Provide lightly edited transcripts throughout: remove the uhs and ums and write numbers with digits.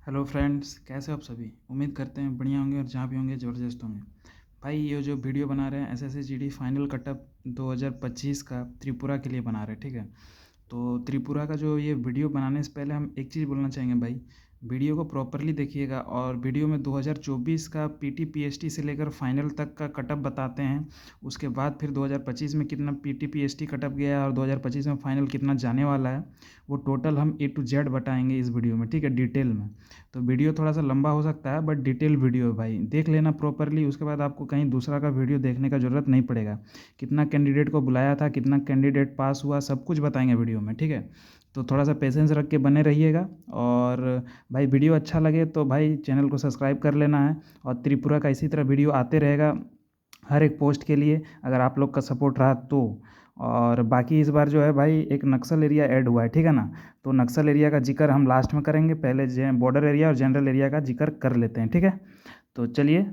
Hello friends, कैसे हो आप सभी। उम्मीद करते हैं बढ़िया होंगे और जहाँ भी होंगे ज़बरदस्त होंगे। भाई ये जो वीडियो बना रहे हैं एसएससी फाइनल कटअप 2025 का त्रिपुरा के लिए बना रहे हैं, ठीक है। तो त्रिपुरा का जो ये वीडियो बनाने से पहले हम एक चीज़ बोलना चाहेंगे भाई, वीडियो को प्रॉपरली देखिएगा और वीडियो में 2024 का पीटी पीएसटी से लेकर फाइनल तक का कटअप बताते हैं। उसके बाद फिर 2025 में कितना पीटी पीएसटी कटअप गया है और 2025 में फाइनल कितना जाने वाला है, वो टोटल हम ए टू जेड बताएंगे इस वीडियो में, ठीक है, डिटेल में। तो वीडियो थोड़ा सा लंबा हो सकता है बट डिटेल वीडियो है भाई, देख लेना प्रॉपरली। उसके बाद आपको कहीं दूसरा का वीडियो देखने का ज़रूरत नहीं पड़ेगा। कितना कैंडिडेट को बुलाया था, कितना कैंडिडेट पास हुआ, सब कुछ बताएंगे वीडियो में, ठीक है। तो थोड़ा सा पेशेंस रख के बने रहिएगा। और भाई वीडियो अच्छा लगे तो भाई चैनल को सब्सक्राइब कर लेना है। और त्रिपुरा का इसी तरह वीडियो आते रहेगा हर एक पोस्ट के लिए, अगर आप लोग का सपोर्ट रहा तो। और बाकी इस बार जो है भाई एक नक्सल एरिया ऐड हुआ है, ठीक है ना। तो नक्सल एरिया का जिक्र हम लास्ट में करेंगे, पहले बॉर्डर एरिया और जनरल एरिया का जिक्र कर लेते हैं, ठीक है। तो चलिए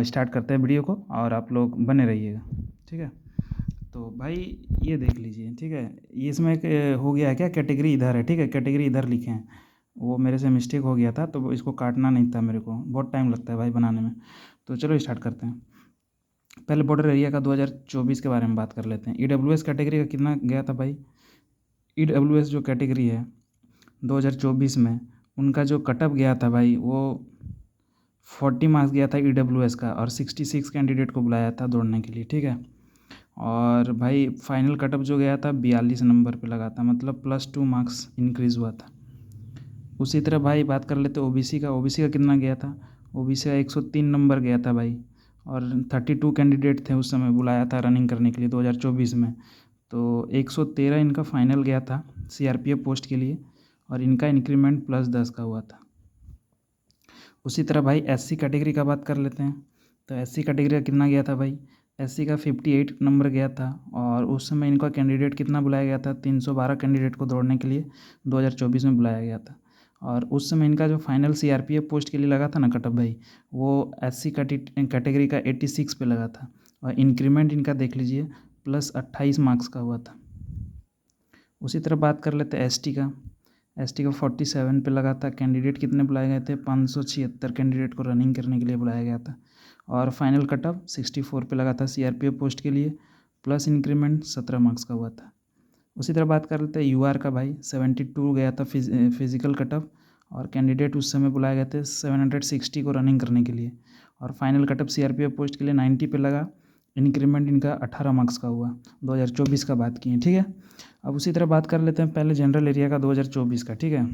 स्टार्ट करते हैं वीडियो को और आप लोग बने रहिएगा, ठीक है। तो भाई ये देख लीजिए, ठीक है। ये इसमें एक हो गया है क्या, कैटेगरी इधर है, ठीक है, कैटेगरी इधर लिखे हैं। वो मेरे से मिस्टेक हो गया था तो वो इसको काटना नहीं था, मेरे को बहुत टाइम लगता है भाई बनाने में। तो चलो स्टार्ट करते हैं। पहले बॉर्डर एरिया का 2024 के बारे में बात कर लेते हैं। ईडब्ल्यूएस कैटेगरी का कितना गया था भाई। ईडब्ल्यूएस जो कैटेगरी है 2024 में, उनका जो कटअप गया था भाई वो 40 मार्क्स गया था ईडब्ल्यूएस का, और 66 कैंडिडेट को बुलाया था दौड़ने के लिए, ठीक है। और भाई फाइनल कटअप जो गया था 42 नंबर पे लगा था, मतलब +2 मार्क्स इंक्रीज़ हुआ था। उसी तरह भाई बात कर लेते ओबीसी का। ओबीसी का कितना गया था। ओबीसी का 103 नंबर गया था भाई, और 32 कैंडिडेट थे उस समय बुलाया था रनिंग करने के लिए 2024 में। तो 113 इनका फाइनल गया था सीआरपीएफ पोस्ट के लिए, और इनका इंक्रीमेंट +10 का हुआ था। उसी तरह भाई एससी कैटेगरी का बात कर लेते हैं। तो एससी कैटेगरी का कितना गया था भाई। एससी का 58 नंबर गया था, और उस समय इनका कैंडिडेट कितना बुलाया गया था, 312 कैंडिडेट को दौड़ने के लिए 2024 में बुलाया गया था। और उस समय इनका जो फाइनल सीआरपीएफ पोस्ट के लिए लगा था ना कटअप भाई, वो एससी कैटेगरी का 86 पे लगा था। और इंक्रीमेंट इनका देख लीजिए +28 मार्क्स का हुआ था। उसी तरह बात कर लेते हैं एसटी का। एसटी का 47 पे लगा था। कैंडिडेट कितने बुलाए गए थे, 576 कैंडिडेट को रनिंग करने के लिए बुलाया गया था। और फाइनल कटअप 64 पे लगा था सीआरपीएफ पोस्ट के लिए, प्लस इंक्रीमेंट 17 मार्क्स का हुआ था। उसी तरह बात कर लेते हैं यूआर का भाई। 72 गया था फिजिकल कटअप, और कैंडिडेट उस समय बुलाए गए थे 760 को रनिंग करने के लिए। और फाइनल कटअप सीआरपीएफ पोस्ट के लिए 90 पे लगा। इंक्रीमेंट इनका 18 मार्क्स का हुआ। 2024 का बात की है, ठीक है। अब उसी तरह बात कर लेते हैं पहले जनरल एरिया का 2024 का, ठीक है।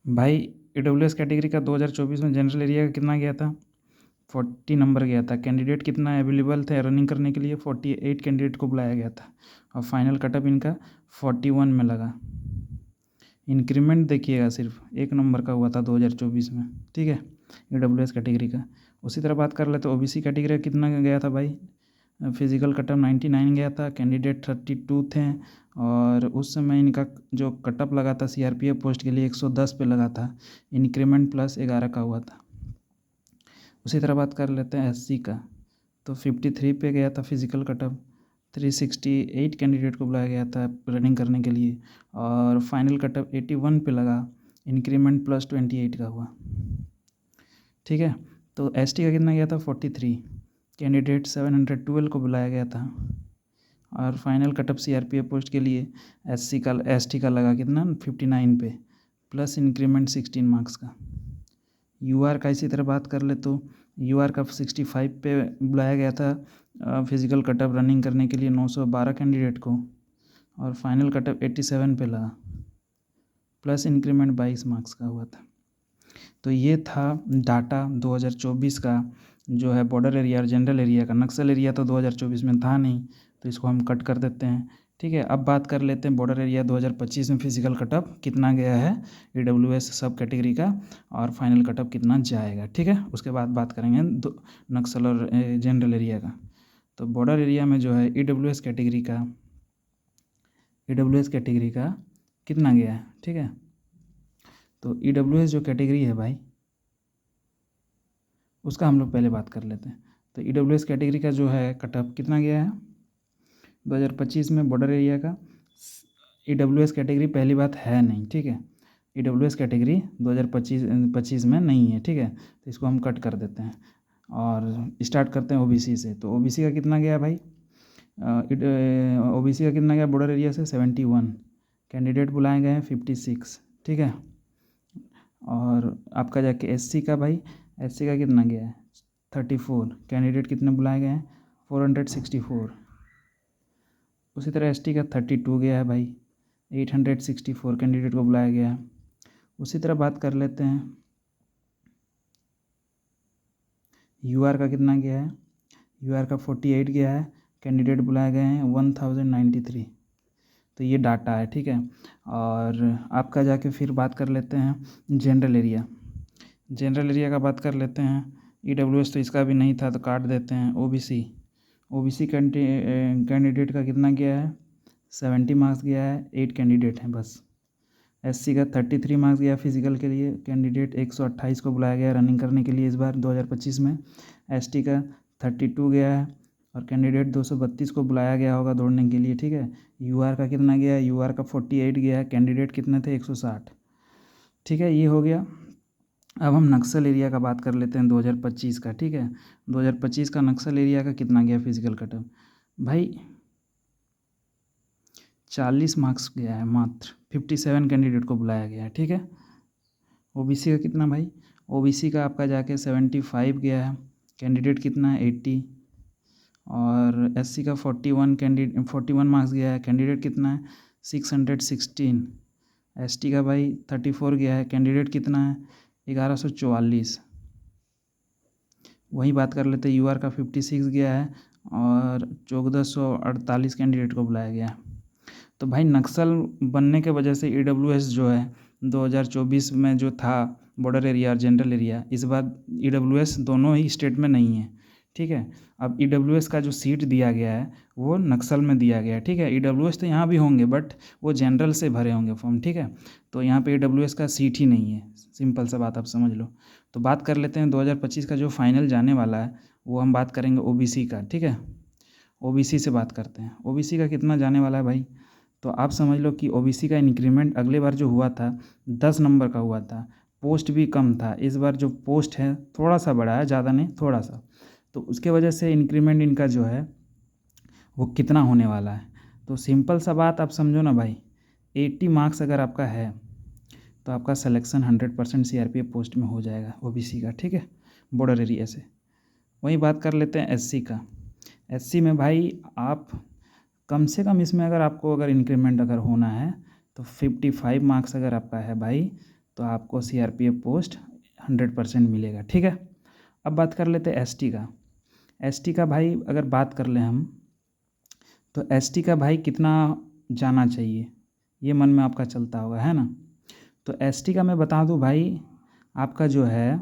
भाई ईडब्ल्यूएस कैटेगरी का 2024 में जनरल एरिया का कितना गया था, 40 नंबर गया था। कैंडिडेट कितना अवेलेबल थे रनिंग करने के लिए, 48 कैंडिडेट को बुलाया गया था। और फाइनल कटअप इनका 41 में लगा। इंक्रीमेंट देखिएगा सिर्फ 1 नंबर का हुआ था 2024 में, ठीक है, ईडब्ल्यूएस कैटेगरी का। उसी तरह बात कर लेते हैं ओबीसी कैटेगरी का कितना गया था भाई। फिजिकल कटअप 99 गया था, कैंडिडेट 32 थे। और उस समय इनका जो कटअप लगा था सीआरपीएफ पोस्ट के लिए 110 पे लगा था। इंक्रीमेंट +11 का हुआ था। उसी तरह बात कर लेते हैं एससी का। तो 53 पे गया था फिजिकल कटअप। 368 कैंडिडेट को बुलाया गया था रनिंग करने के लिए, और फाइनल कटअप 81 पे लगा। इंक्रीमेंट +28 का हुआ, ठीक है। तो एसटी का कितना गया था, 43 कैंडिडेट 712 को बुलाया गया था। और फाइनल कटअप सीआरपीएफ पोस्ट के लिए एसटी का लगा कितना, 59 पे, प्लस इंक्रीमेंट 16 मार्क्स का। यूआर का इसी तरह बात कर ले तो यूआर का 65 पे बुलाया गया था फिजिकल कटअप रनिंग करने के लिए 912 कैंडिडेट को, और फाइनल कटअप 87 पे लगा, प्लस इंक्रीमेंट 22 मार्क्स का हुआ था। तो ये था डाटा 2024 का, जो है बॉर्डर एरिया और जनरल एरिया का। नक्सल एरिया तो 2024 में था नहीं, तो इसको हम कट कर देते हैं, ठीक है। अब बात कर लेते हैं बॉर्डर एरिया 2025 में फिजिकल कटअप कितना गया है ईडब्ल्यूएस सब कैटेगरी का, और फाइनल कटअप कितना जाएगा, ठीक है। उसके बाद बात करेंगे नक्सल और जनरल एरिया का। तो बॉर्डर एरिया में जो है ईडब्ल्यूएस कैटेगरी का कितना गया है, ठीक है। तो ईडब्ल्यूएस जो कैटेगरी है भाई, उसका हम लोग पहले बात कर लेते हैं। तो ईडब्ल्यूएस कैटेगरी का जो है कटअप कितना गया है 2025 में बॉर्डर एरिया का। ईडब्ल्यूएस कैटेगरी पहली बात है नहीं, ठीक है। EWS कैटेगरी 2025 में नहीं है, ठीक है। तो इसको हम कट कर देते हैं और स्टार्ट करते हैं OBC से। तो OBC का कितना गया भाई? OBC का कितना गया बॉर्डर एरिया से? 71। कैंडिडेट बुलाए गए हैं 56, ठीक है। और आपका जाके SC का भाई, SC का कितना गया है? 34। कैंडिडेट कितने बुलाए गए हैं? 464। उसी तरह ST का 32 गया है भाई, 864 कैंडिडेट को बुलाया गया है। उसी तरह बात कर लेते हैं UR का कितना गया है? UR का 48 गया है, कैंडिडेट बुलाए गए हैं 1093। तो ये डाटा है, ठीक है। और आपका जाके फिर बात कर लेते हैं जनरल एरिया। जनरल एरिया का बात कर लेते हैं। EWS तो इसका भी नहीं था तो काट देते हैं। OBC कैंडिडेट का कितना गया है? 70 मार्क्स गया है, 8 कैंडिडेट हैं बस। SC का 33 मार्क्स गया फिजिकल के लिए, कैंडिडेट 128 को बुलाया गया रनिंग करने के लिए इस बार 2025 में। ST का 32 गया है और कैंडिडेट 232 को बुलाया गया होगा दौड़ने के लिए, ठीक है। UR का कितना गया है? UR का 48 गया है, कैंडिडेट कितने थे? 160, ठीक है। ये हो गया। अब हम नक्सल एरिया का बात कर लेते हैं 2025 का, ठीक है। 2025 का नक्सल एरिया का कितना गया फिजिकल कटअप? भाई 40 मार्क्स गया है मात्र, 57 कैंडिडेट को बुलाया गया है, ठीक है। OBC का कितना भाई? OBC का आपका जाके 75 गया है, कैंडिडेट कितना है? 80। और SC का 41 मार्क्स गया है, कैंडिडेट कितना है? 616। ST का भाई 34 गया है, कैंडिडेट कितना है? 1144। वही बात कर लेते हैं UR का 56 गया है और 1448 कैंडिडेट को बुलाया गया है। तो भाई नक्सल बनने के वजह से EWS जो है 2024 में जो था बॉर्डर एरिया और जनरल एरिया, इस बार EWS दोनों ही स्टेट में नहीं है, ठीक है। अब EWS का जो सीट दिया गया है वो नक्सल में दिया गया है, ठीक है। EWS तो यहाँ भी होंगे बट वो जनरल से भरे होंगे फॉर्म, ठीक है। तो यहाँ पे EWS का सीट ही नहीं है, सिंपल सा बात आप समझ लो। तो बात कर लेते हैं 2025 का जो फाइनल जाने वाला है वो हम बात करेंगे OBC का, ठीक है। OBC से बात करते हैं। OBC का कितना जाने वाला है भाई? तो आप समझ लो कि OBC का इंक्रीमेंट अगले बार जो हुआ था 10 नंबर का हुआ था, पोस्ट भी कम था। इस बार जो पोस्ट है थोड़ा सा बढ़ा है, ज़्यादा नहीं, थोड़ा सा। तो उसके वजह से इंक्रीमेंट इनका जो है वो कितना होने वाला है? तो सिंपल सा बात आप समझो ना भाई, 80 मार्क्स अगर आपका है तो आपका सिलेक्शन 100% CRPF पोस्ट में हो जाएगा OBC का, ठीक है, बॉर्डर एरिया से। वही बात कर लेते हैं SC का। SC में भाई आप कम से कम इसमें अगर इंक्रीमेंट अगर होना है तो 55 मार्क्स अगर आपका है भाई तो आपको CRPF पोस्ट 100% मिलेगा, ठीक है। अब बात कर लेते हैं ST का। ST का भाई अगर बात कर लें हम तो ST का भाई कितना जाना चाहिए ये मन में आपका चलता होगा, है ना। तो ST का मैं बता दूं भाई, आपका जो है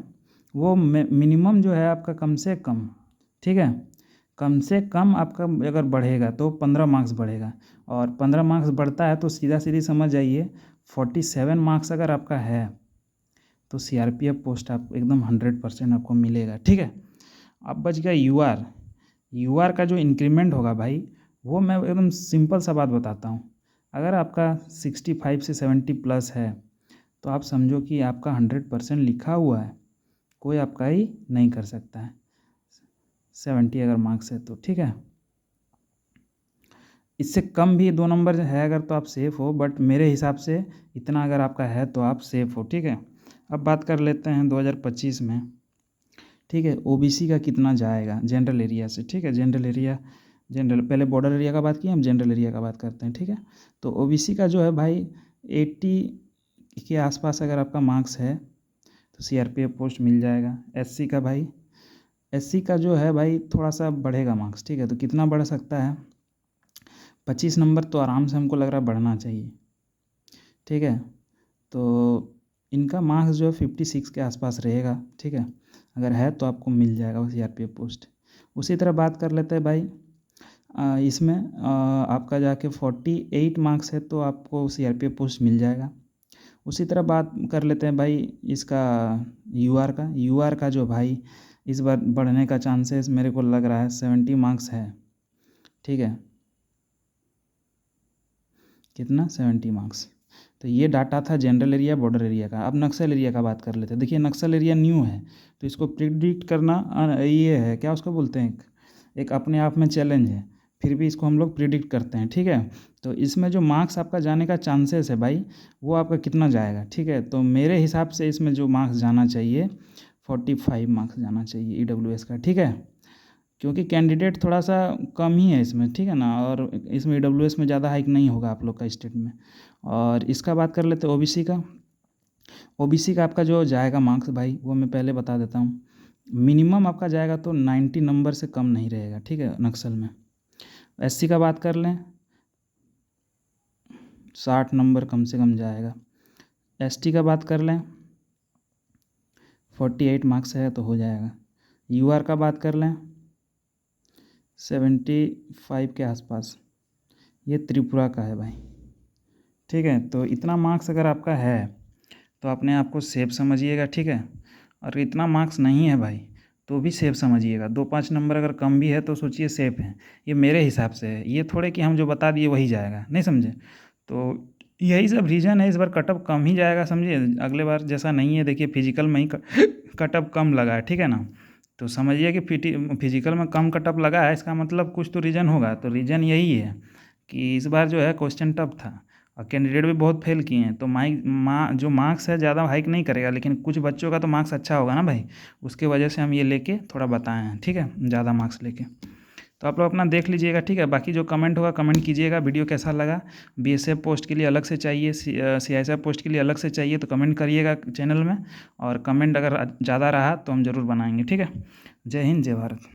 वो मिनिमम जो है आपका कम से कम, ठीक है, कम से कम आपका अगर बढ़ेगा तो 15 मार्क्स बढ़ेगा। और 15 मार्क्स बढ़ता है तो सीधा सीधी समझ जाइए 47 मार्क्स अगर आपका है तो CRPF पोस्ट आप एकदम 100% आपको मिलेगा, ठीक है। अब बच गया UR का जो इंक्रीमेंट होगा भाई वो मैं एकदम सिंपल सा बात बताता हूँ। अगर आपका 65 से 70 प्लस है तो आप समझो कि आपका 100% लिखा हुआ है, कोई आपका ही नहीं कर सकता है। 70 अगर मार्क्स है तो, ठीक है। इससे कम भी 2 नंबर है अगर तो आप सेफ़ हो, बट मेरे हिसाब से इतना अगर आपका है तो आप सेफ़ हो, ठीक है। अब बात कर लेते हैं 2025 में, ठीक है, OBC का कितना जाएगा जनरल एरिया से, ठीक है। जनरल पहले बॉर्डर एरिया का बात किए, हम जनरल एरिया का बात करते हैं, ठीक है। तो OBC का जो है भाई 80 के आसपास अगर आपका मार्क्स है तो CRPF पोस्ट मिल जाएगा। SC का जो है भाई थोड़ा सा बढ़ेगा मार्क्स, ठीक है। तो कितना बढ़ सकता है? 25 नंबर तो आराम से हमको लग रहा है बढ़ना चाहिए, ठीक है। तो इनका मार्क्स जो है 56 के आसपास रहेगा, ठीक है। अगर है तो आपको मिल जाएगा वो CRPF पोस्ट। उसी तरह बात कर लेते हैं भाई इसमें आपका जाके 48 मार्क्स है तो आपको CRPF पोस्ट मिल जाएगा। उसी तरह बात कर लेते हैं भाई इसका UR का जो भाई इस बार बढ़ने का चांसेस मेरे को लग रहा है 70 मार्क्स है, ठीक है। कितना? 70 मार्क्स। तो ये डाटा था जनरल एरिया बॉर्डर एरिया का। अब नक्सल एरिया का बात कर लेते हैं। देखिए नक्सल एरिया न्यू है, तो इसको प्रिडिक्ट करना ये है क्या उसको बोलते हैं, एक अपने आप में चैलेंज है, फिर भी इसको हम लोग प्रिडिक्ट करते हैं, ठीक है। तो इसमें जो मार्क्स आपका जाने का चांसेस है भाई, वो आपका कितना जाएगा, ठीक है। तो मेरे हिसाब से इसमें जो मार्क्स जाना चाहिए 45 मार्क्स जाना चाहिए EWS का, ठीक है, क्योंकि कैंडिडेट थोड़ा सा कम ही है इसमें, ठीक है ना। और इसमें EWS में ज़्यादा हाइक नहीं होगा आप लोग का स्टेट में। और इसका बात कर लेते हैं OBC का। OBC का आपका जो जाएगा मार्क्स भाई, वो मैं पहले बता देता हूँ। मिनिमम आपका जाएगा तो 90 नंबर से कम नहीं रहेगा, ठीक है, नक्सल में। SC का बात कर लें 60 नंबर कम से कम जाएगा। ST का बात कर लें 48 मार्क्स है तो हो जाएगा। UR का बात कर लें 75 के आसपास, ये त्रिपुरा का है भाई, ठीक है। तो इतना मार्क्स अगर आपका है तो अपने आप को सेफ समझिएगा, ठीक है। और इतना मार्क्स नहीं है भाई तो भी सेफ समझिएगा। 2-5 नंबर अगर कम भी है तो सोचिए सेफ है, ये मेरे हिसाब से है। ये थोड़े कि हम जो बता दिए वही जाएगा, नहीं समझे। तो यही सब रीज़न है, इस बार कटअप कम ही जाएगा, समझिए। अगले बार जैसा नहीं है, देखिए फिजिकल में ही कटअप कम लगा है, ठीक है ना। तो समझिए कि फिजिकल में कम कटअप लगा है, इसका मतलब कुछ तो रीज़न होगा। तो रीज़न यही है कि इस बार जो है क्वेश्चन टफ था और कैंडिडेट भी बहुत फेल किए हैं। तो जो मार्क्स है ज़्यादा हाइक नहीं करेगा, लेकिन कुछ बच्चों का तो मार्क्स अच्छा होगा ना भाई, उसके वजह से हम ये लेके थोड़ा बताए हैं, ठीक है, ज़्यादा मार्क्स लेके। तो आप लोग अपना देख लीजिएगा, ठीक है। बाकी जो कमेंट होगा कमेंट कीजिएगा, वीडियो कैसा लगा। BSF पोस्ट के लिए अलग से चाहिए, CISF पोस्ट के लिए अलग से चाहिए तो कमेंट करिएगा चैनल में। और कमेंट अगर ज़्यादा रहा तो हम ज़रूर बनाएंगे, ठीक है। जय हिंद, जय भारत।